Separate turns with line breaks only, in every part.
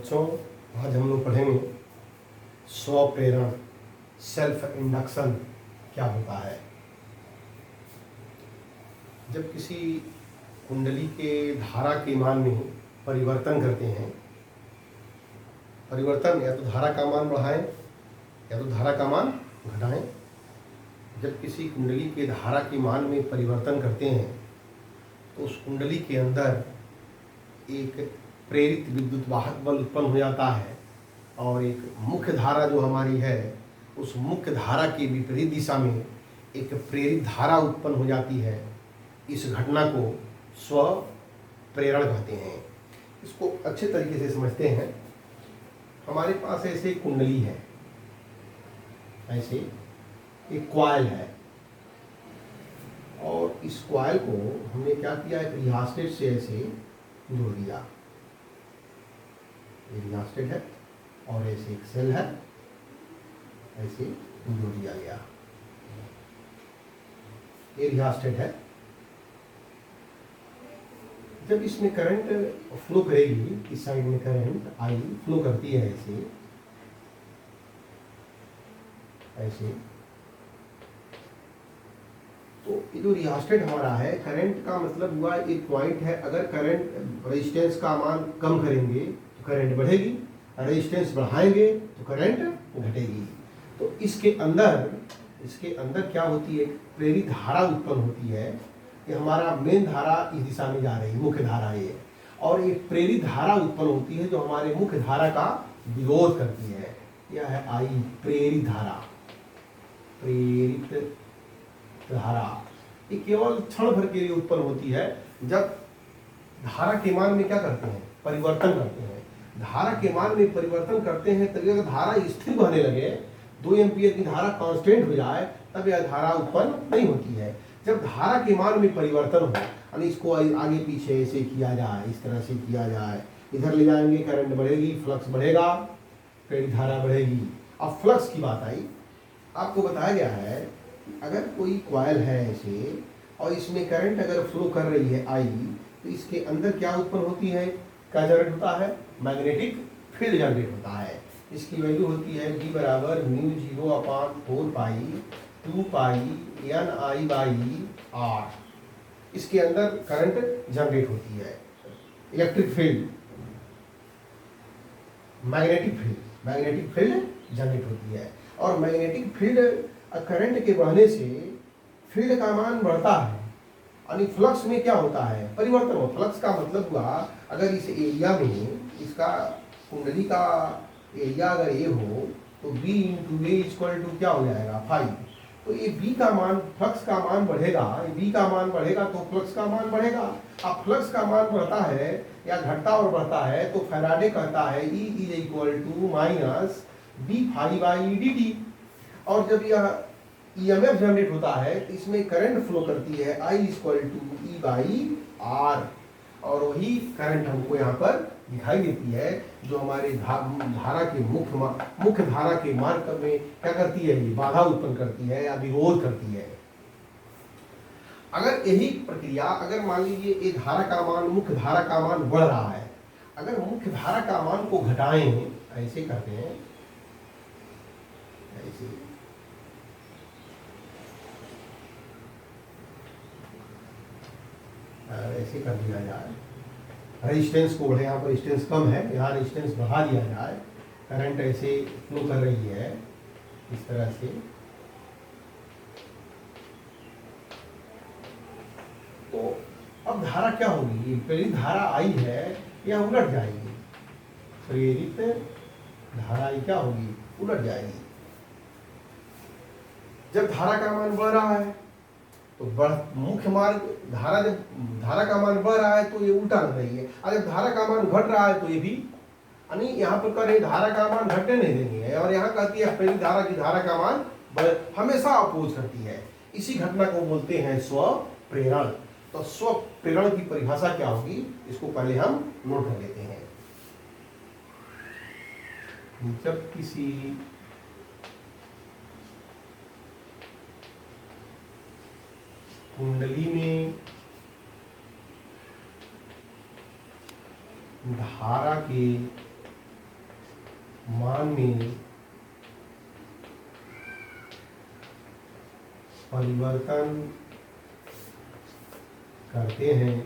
बच्चों, आज हम लोग पढ़ेंगे स्वप्रेरण, सेल्फ इंडक्शन क्या होता है। जब किसी कुंडली के धारा के मान में परिवर्तन करते हैं, परिवर्तन या तो धारा का मान बढ़ाएं या तो धारा का मान घटाएं। जब किसी कुंडली के धारा के मान में परिवर्तन करते हैं तो उस कुंडली के अंदर एक प्रेरित विद्युत वाहक बल उत्पन्न हो जाता है और एक मुख्य धारा जो हमारी है उस मुख्य धारा के विपरीत दिशा में एक प्रेरित धारा उत्पन्न हो जाती है। इस घटना को स्व प्रेरण कहते हैं। इसको अच्छे तरीके से समझते हैं। हमारे पास ऐसे एक कुंडली है, ऐसे एक कॉइल है और इस कॉइल को हमने क्या किया, एक रिहास्टेट से ऐसे जोड़ दिया। ये रिहास्टेट है और ऐसे एक सेल है, ऐसे जोड़ दिया गया। ये रिहास्टेट है। जब इसमें करंट फ्लो करेगी, इस साइड में करंट आई फ्लो करती है ऐसे ऐसे, तो ये जो रिहास्टेट हमारा है, करंट का मतलब हुआ एक पॉइंट है। अगर करंट रेजिस्टेंस का मान कम करेंगे तो करंट बढ़ेगी, रेजिस्टेंस बढ़ाएंगे तो करंट घटेगी। तो इसके अंदर क्या होती है, प्रेरित धारा उत्पन्न होती है। ये हमारा मेन धारा इस दिशा में जा रही है, मुख्य धारा ये, और एक प्रेरित धारा उत्पन्न होती है जो हमारे मुख्य धारा का विरोध करती है। यह है आई, प्रेरित धारा। प्रेरित धारा ये केवल क्षण भर के लिए उत्पन्न होती है। जब धारा के मान में क्या करते हैं, परिवर्तन करते हैं। धारा के मान में परिवर्तन करते हैं तभी अगर धारा स्थिर बहने लगे, 2 एम्पीयर की धारा कांस्टेंट हो जाए, तब यह धारा उत्पन्न नहीं होती है। जब धारा के मान में परिवर्तन हो, यानी इसको आगे पीछे ऐसे किया जाए, इस तरह से किया जाए, इधर ले जाएंगे करंट बढ़ेगी, फ्लक्स बढ़ेगा, प्रेरित धारा बढ़ेगी। अब फ्लक्स की बात आई, आपको बताया गया है अगर कोई कॉइल है ऐसे और इसमें करंट अगर फ्लो कर रही है आई, तो इसके अंदर क्या उत्पन्न होती है, क्या जनरेट होता है, मैग्नेटिक फील्ड जनरेट होता है। इसकी वैल्यू होती है B बराबर μ0/4π2π/NI/R। इसके अंदर करंट जनरेट होती है। Electric field, magnetic field generate होती है और मैग्नेटिक फील्ड करंट के बढ़ने से फील्ड का मान बढ़ता है, यानी फ्लक्स में क्या होता है, परिवर्तन हो। फ्लक्स का मतलब हुआ अगर इस एरिया में, इसका कुंडली का एरिया अगर ए हो तो B × A = क्या हो जाएगा, 5। तो ये B का मान, फ्लक्स का मान बढ़ेगा, B का मान बढ़ेगा तो फ्लक्स का मान बढ़ेगा। अब फ्लक्स का मान बढ़ता है या घटता और बढ़ता है तो फैराडे कहता है E = -dϕ/dt। और जब यह EMF जनरेट होता है तो इसमें करंट फ्लो करती है I = E/R, और वही करंट हमको यहाँ पर दिखाई देती है जो हमारे धारा के मुख्य धारा के मार्ग में क्या करती है, ये बाधा उत्पन्न करती है या विरोध करती है। अगर यही प्रक्रिया, अगर मान लीजिए ये धारा का मान, मुख्य धारा का मान बढ़ रहा है, अगर मुख्य धारा का मान को घटाएं, ऐसे करते हैं, ऐसे कर दिया जाए, रेजिस्टेंस को बढ़े, यहाँ पर रेजिस्टेंस कम है, यहाँ रेजिस्टेंस बढ़ा दिया जाए, करंट ऐसे फ्लो कर रही है इस तरह से, तो अब धारा क्या होगी, ये प्रेरित धारा आई है यह उलट जाएगी। प्रेरित धारा आई क्या होगी, उलट जाएगी। जब धारा का मान बढ़ रहा है तो मुख्य मार्ग, जब धारा का मान बढ़ रहा है तो ये उल्टा लग रही है, और जब धारा का मान घट रहा है तो ये भी, यानी यहाँ पर कह रहे धारा का मान घटने नहीं देंगे, और यहाँ कहती है प्रेरित धारा की धारा का मान हमेशा अपोज करती है। इसी घटना को बोलते हैं स्व प्रेरण। तो स्व प्रेरण की परिभाषा क्या होगी, इसको पहले हम नोट कर लेते हैं। जब किसी कुंडली में धारा के मान में परिवर्तन करते हैं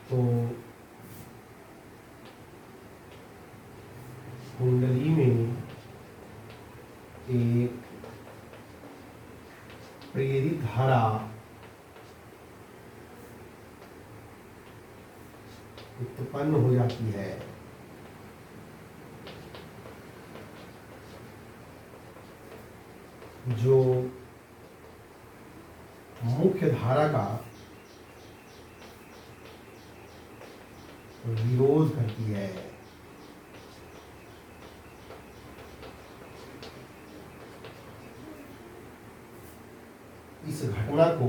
तो कुंडली में एक प्रेरित धारा उत्पन्न हो जाती है। जो मुख्य धारा का विरोध करती है। इस घटना को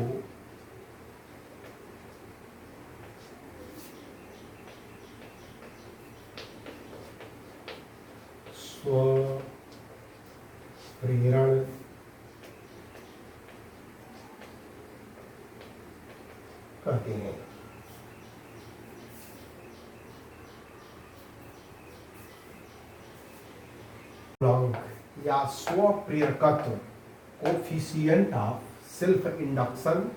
स्वप्रेरण कहते हैं। या स्वप्रेरकत्व कोफिशिएंट ऑफ सेल्फ इंडक्शन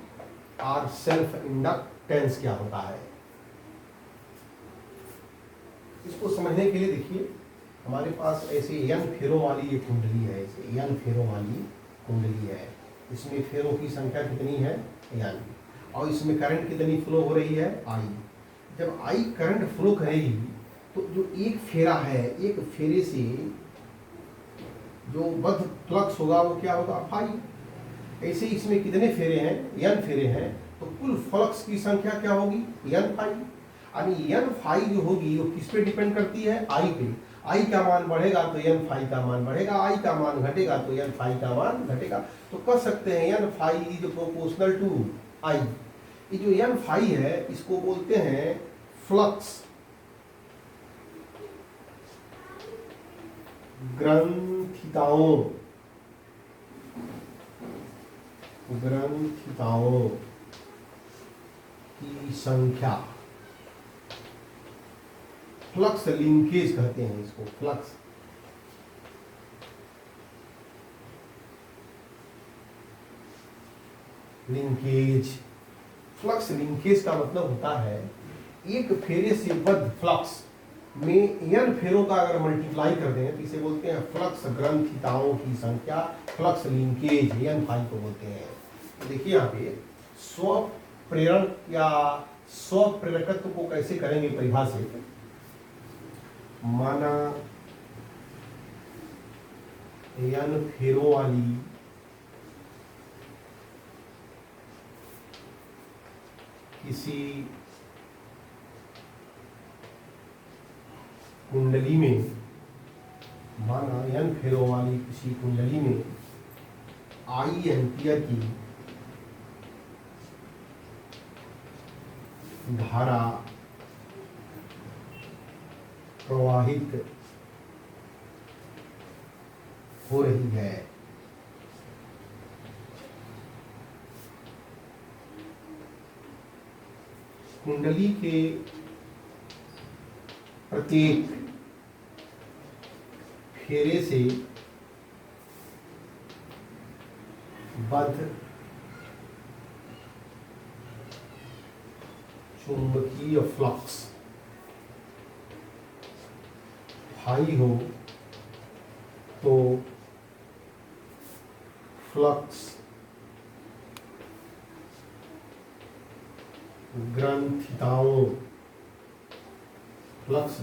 और सेल्फ इंडक्टेंस क्या होता है, इसको समझने के लिए देखिए हमारे पास ऐसे n फेरों वाली एक कुंडली है। ऐसे n फेरों वाली कुंडली है। इसमें फेरों की संख्या कितनी है n, और इसमें करंट कितनी फ्लो हो रही है I। जब I करंट फ्लो करेगी तो जो एक फेरा है, एक फेरे से जो बद्ध फ्लक्स होगा वो क्या होगा फाई। ऐसे इसमें कितने फेरे हैं, n फेरे हैं, तो कुल फ्लक्स की संख्या क्या होगी n फाई। यानी n फाई जो होगी वो किस पे डिपेंड करती है, I पे। I का मान बढ़ेगा तो n फाई का मान बढ़ेगा, I का मान घटेगा तो n फाई का मान घटेगा। तो कह सकते हैं n phi is proportional to I। ये जो n फाई है इसको बोलते हैं फ्लक्स ग्रंथिताओं की संख्या। फ्लक्स लिंकेज कहते हैं इसको, फ्लक्स लिंकेज। फ्लक्स लिंकेज का मतलब होता है एक फेरे से बद्ध फ्लक्स में n फेरों का अगर मल्टीप्लाई कर दें तो इसे बोलते हैं फ्लक्स ग्रंथिताओं की संख्या, फ्लक्स लिंकेज n फाई को बोलते हैं। देखिए यहाँ पे स्व प्रेरण या स्व प्रेरकत्व को कैसे करेंगे परिभाषित। माना n फेरों वाली किसी कुंडली में, माना n फेरों वाली किसी कुंडली में I एम्पियर की धारा प्रवाहित हो रही है। कुंडली के प्रत्येक फेरे से बद्ध चुंबकीय फ्लक्स हाई हो तो फ्लक्स ग्रंथिताओं, फ्लक्स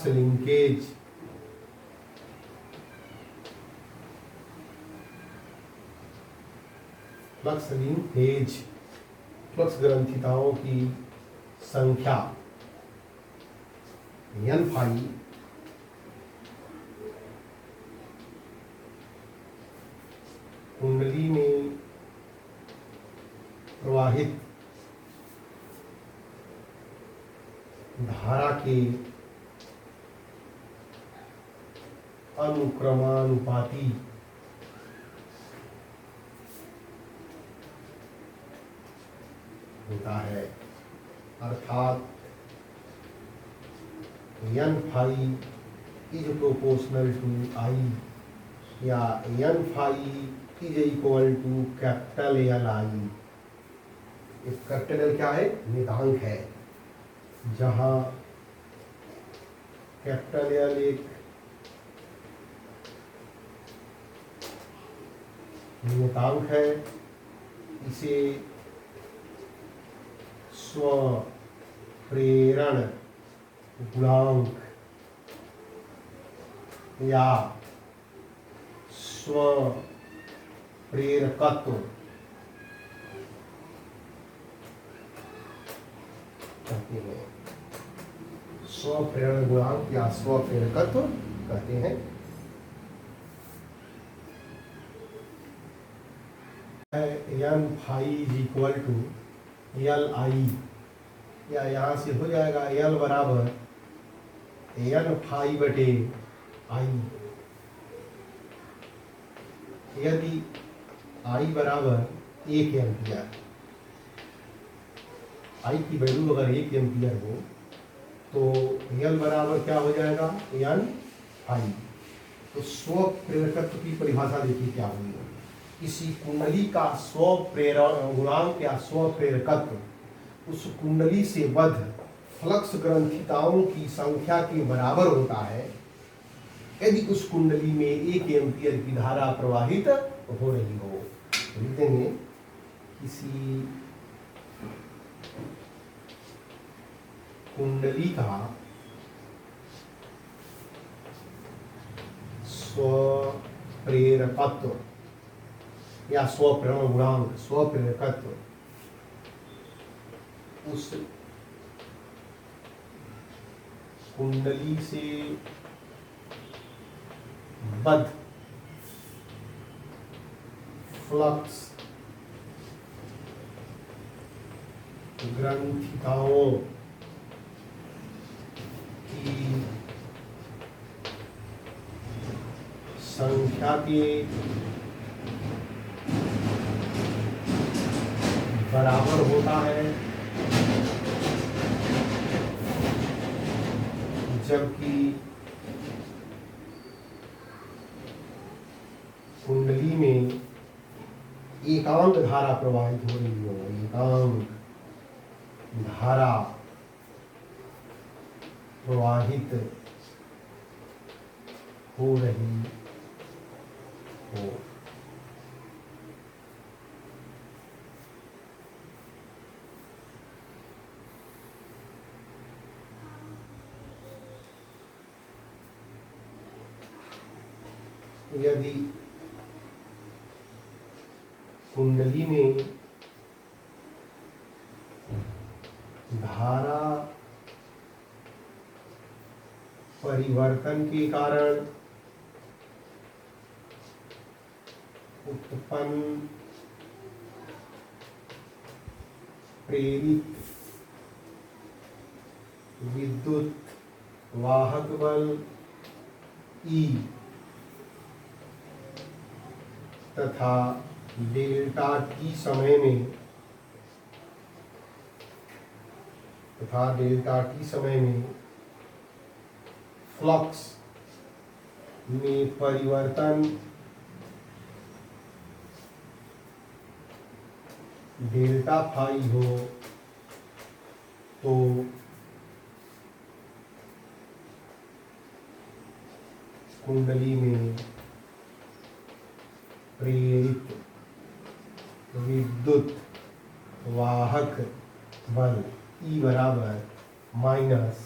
लिंकेज फ्लक्स ग्रंथिताओं की संख्या n फाई कुंडली में प्रवाहित धारा के अनुक्रमानुपाती होता है। अर्थात N phi is proportional to I, या N phi is equal to capital L I. Capital L क्या है? नियतांक है। जहां कैपिटल एल एक नियतांक है, इसे स्वप्रेरण गुणांक या स्वप्रेरकत्व कहते हैं। स्वप्रेरण गुणांक या स्वप्रेरकत्व कहते हैं। N phi is equal to L I, या यहाँ से हो जाएगा एल बराबर एन फाई बटे आई। यदि आई बराबर 1 एम्पियर, आई की वैल्यू अगर 1 एम्पियर हो तो एल बराबर क्या हो जाएगा? N phi. तो स्व प्रेरकत्व की परिभाषा देखिए क्या हुई। किसी कुंडली का स्व प्रेरण गुणांक या स्व प्रेरकत्व उस कुंडली से बद्ध फ्लक्स ग्रंथिताओं की संख्या के बराबर होता है यदि उस कुंडली में 1 एम्पियर की धारा प्रवाहित हो रही हो। लिख देंगे किसी कुंडली का स्वप्रेरकत्व या स्वप्रेरण गुणांक, स्वप्रेरकत्व उस कुंडली से बद्ध फ्लक्स ग्रंथिकाओं की संख्या के बराबर होता है, जबकि कुंडली में एकांक धारा प्रवाहित हो रही हो, एकांक धारा प्रवाहित हो रही हो। यदि कुंडली में धारा परिवर्तन के कारण उत्पन्न प्रेरित विद्युत वाहक बल E तथा डेल्टा T समय में फ्लक्स में परिवर्तन डेल्टा फाई हो तो कुंडली में प्रेरित विद्युत वाहक बल E बराबर माइनस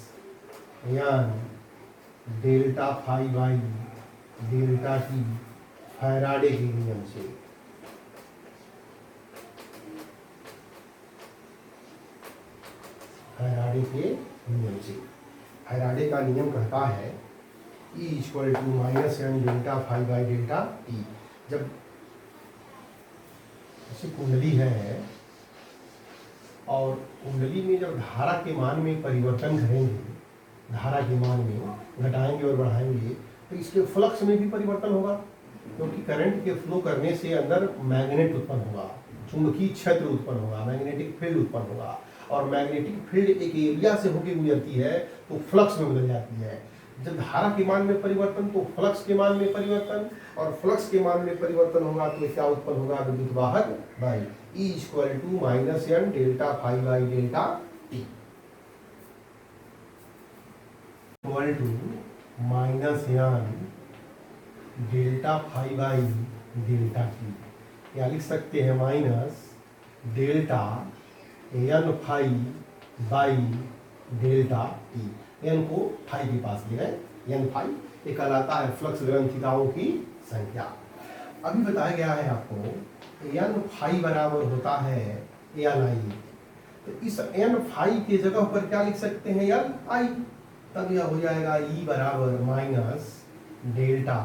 यान delta phi by delta T Faraday के नियम से। फैराडे के नियम से, फैराडे का नियम कहता है E equal to minus N delta phi by delta T. जब ऐसी कुंडली है और कुंडली में जब धारा के मान में परिवर्तन करेंगे, धारा के मान में घटाएंगे और बढ़ाएंगे तो इसके फ्लक्स में भी परिवर्तन होगा, क्योंकि करंट के फ्लो करने से अंदर मैग्नेट उत्पन्न होगा, चुंबकीय क्षेत्र उत्पन्न होगा, मैग्नेटिक फील्ड उत्पन्न होगा। और मैग्नेटिक फील्ड एक एरिया से होकर गुजरती है तो फ्लक्स में बदल जाती है। जब धारा के मान में परिवर्तन तो फ्लक्स के मान में परिवर्तन, और फ्लक्स के मान में परिवर्तन होगा तो क्या उत्पन्न होगा, विद्युत वाहक बल E equal to minus N delta phi by delta T equal to minus N delta phi by delta T, या लिख सकते हैं minus delta N phi by delta T. N को फाई के पास ले गए, एन फाई ये कहलाता है फ्लक्स ग्रंथिताओं की संख्या। अभी बताया गया है आपको एन फाई बराबर होता है एल आई, तो इस एन फाई के जगह पर क्या लिख सकते हैं, एल आई, तब यह हो जाएगा ई बराबर minus delta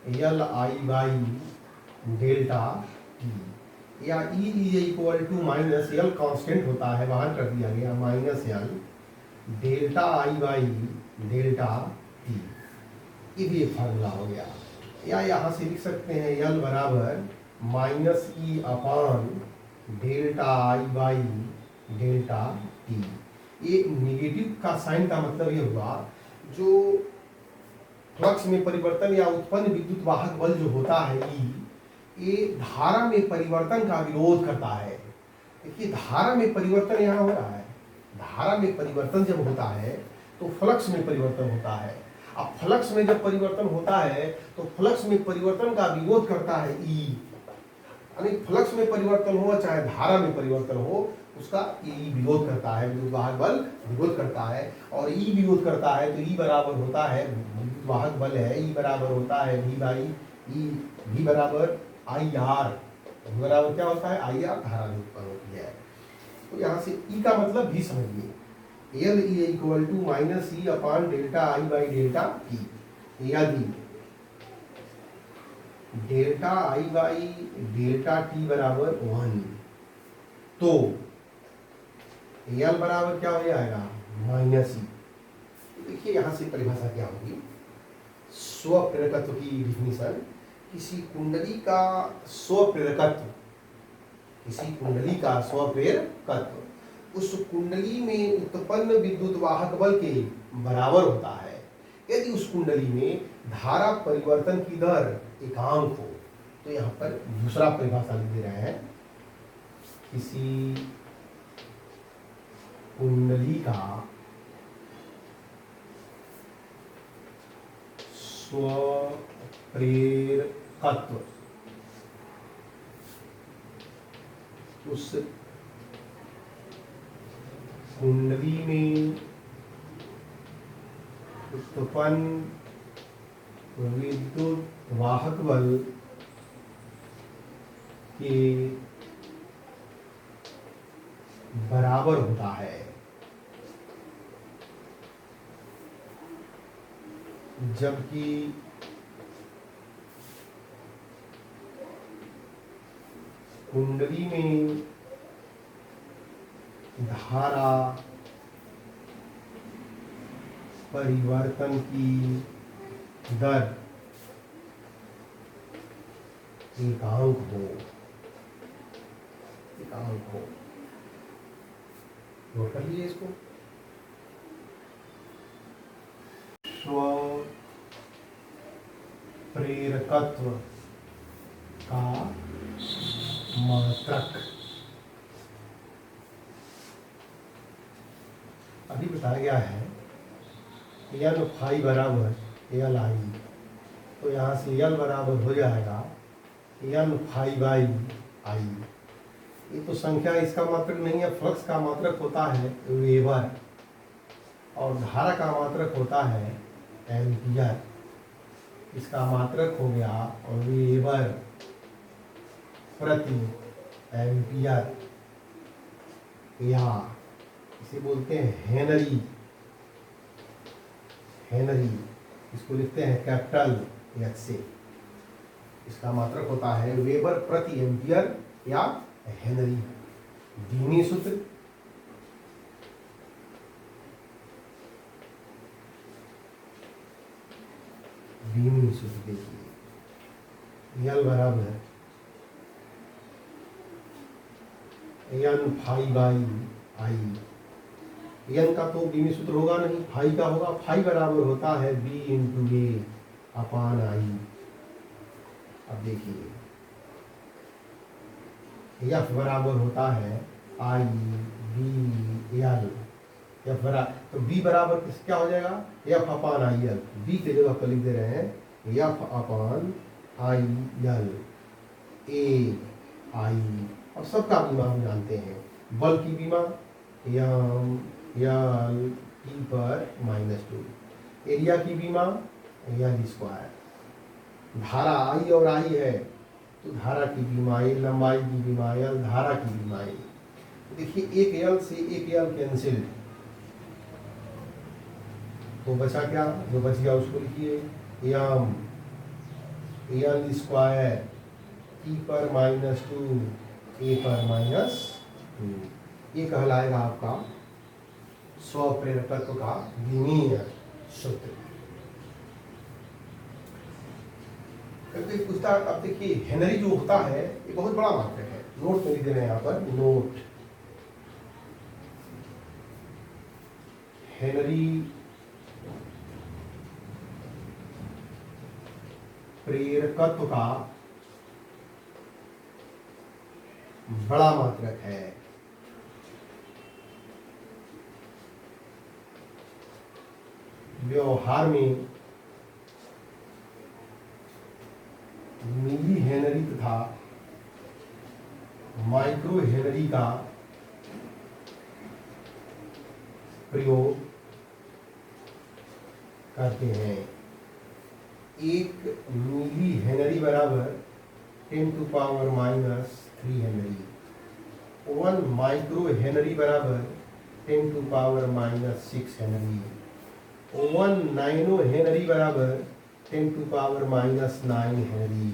L I by delta T, या E is equal to minus L constant होता है बाहर कर दिया गया, minus L delta I by delta T, ये भी एक फार्मूला हो गया। या यहाँ से लिख सकते हैं एल बराबर माइनस ई अपान delta I by delta T. ये नेगेटिव का साइन का मतलब ये हुआ जो फ्लक्स में परिवर्तन या उत्पन्न विद्युत वाहक बल जो होता है ई, ये धारा में परिवर्तन का विरोध करता है। देखिए धारा में परिवर्तन यहाँ हो रहा है, धारा में परिवर्तन जब होता है तो फ्लक्स में परिवर्तन होता है। अब फ्लक्स में जब परिवर्तन होता है तो फ्लक्स में परिवर्तन का विरोध करता है ई, यानी फ्लक्स में परिवर्तन हो चाहे धारा में परिवर्तन हो उसका ई विरोध करता है, विद्युत वाहक बल विरोध करता है। और ई विरोध करता है तो ई बराबर होता है, विद्युत वाहक बल है, ई बराबर होता है वी बाई ई, वी बराबर आई आर, बराबर क्या होता है आई आर, धारा उत्पन्न होती है। तो यहाँ से ई का मतलब भी समझिए, L E equal to minus E अपान delta I by delta T, यदि delta I by delta T बराबर 1 तो एल बराबर क्या हो जाएगा, माइनस ई। देखिए यहाँ से परिभाषा क्या होगी, स्वप्रेरकत्व की डिफिनीशन, किसी कुंडली का स्वप्रेरकत्व, किसी कुंडली का स्वप्रेरकत्व उस कुंडली में उत्पन्न विद्युत वाहक बल के बराबर होता है यदि उस कुंडली में धारा परिवर्तन की दर एकांक हो। तो यहाँ पर दूसरा परिभाषा लिख दे रहे हैं, किसी कुंडली का स्वप्रेरकत्व उस कुंडली में उत्पन्न विद्युत वाहक बल के बराबर होता है, जबकि कुंडली में धारा परिवर्तन की दर एकांक हो, एकांक हो। नोट कर लीजिए इसको, स्वप्रेरकत्व का मात्रक। अभी बताया गया है एल फाई बराबर एल आई, तो यहाँ से एल बराबर हो जाएगा एल फाई बाई आई। ये तो संख्या इसका मात्रक नहीं है, फ्लक्स का मात्रक होता है वेबर और धारा का मात्रक होता है एम्पियर। इसका मात्रक हो गया वेबर प्रति एम्पियर, या इसे बोलते हैं हेनरी, हेनरी इसको लिखते हैं कैपिटल एच से। इसका मात्रक होता है वेबर प्रति एम्पियर या हेनरी। धीमी सूत्र, धीमी सूत्र देखिए, एल बराबर N phi by I. N का तो बी में सूत्र होगा नहीं, फाई का होगा। फाई बराबर होता है बी इंटू ए अपान आई। अब देखिए एफ बराबर होता है आई बी एल। एफ बराबर तो बी बराबर किस क्या हो जाएगा, F upon I L. B के जगह पर लिख दे रहे हैं F upon I L A आई। और सबका बीमा हम जानते हैं, बल की बीमा एम एल ई पर -2, एरिया की बीमा एल स्क्वायर। धारा आई और आई है तो धारा की बीमा ए, लंबाई की बीमा एल, धारा की बीमा ए। देखिए एक एल से एक एल कैंसिल, तो बचा क्या, जो बच गया उसको लिखिए एम एल स्क्वायर ई पर -2 ए पर -2। ये कहलाएगा आपका स्वप्रेरकत्व का विमीय सूत्र। कभी पूछता, अब देखिए हेनरी जो होता है ये बहुत बड़ा मात्रक है। नोट में लिख दे रहे हैं यहाँ पर, नोट हेनरी प्रेरकत्व का बड़ा मात्रक है। व्यवहार में मिली हेनरी तथा माइक्रो हेनरी का प्रयोग करते हैं। एक मिली हेनरी बराबर 10⁻³ हेनरी। 1 माइक्रो हेनरी बराबर 10⁻⁻6 हेनरी। 1 नैनो हेनरी बराबर 10⁻⁹ हेनरी।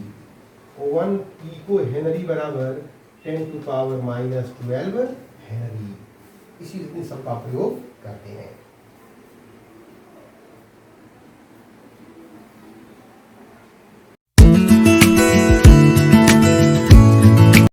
1 पिको हेनरी बराबर 10⁻12 हेनरी। इसी रीति सबका प्रयोग करते हैं।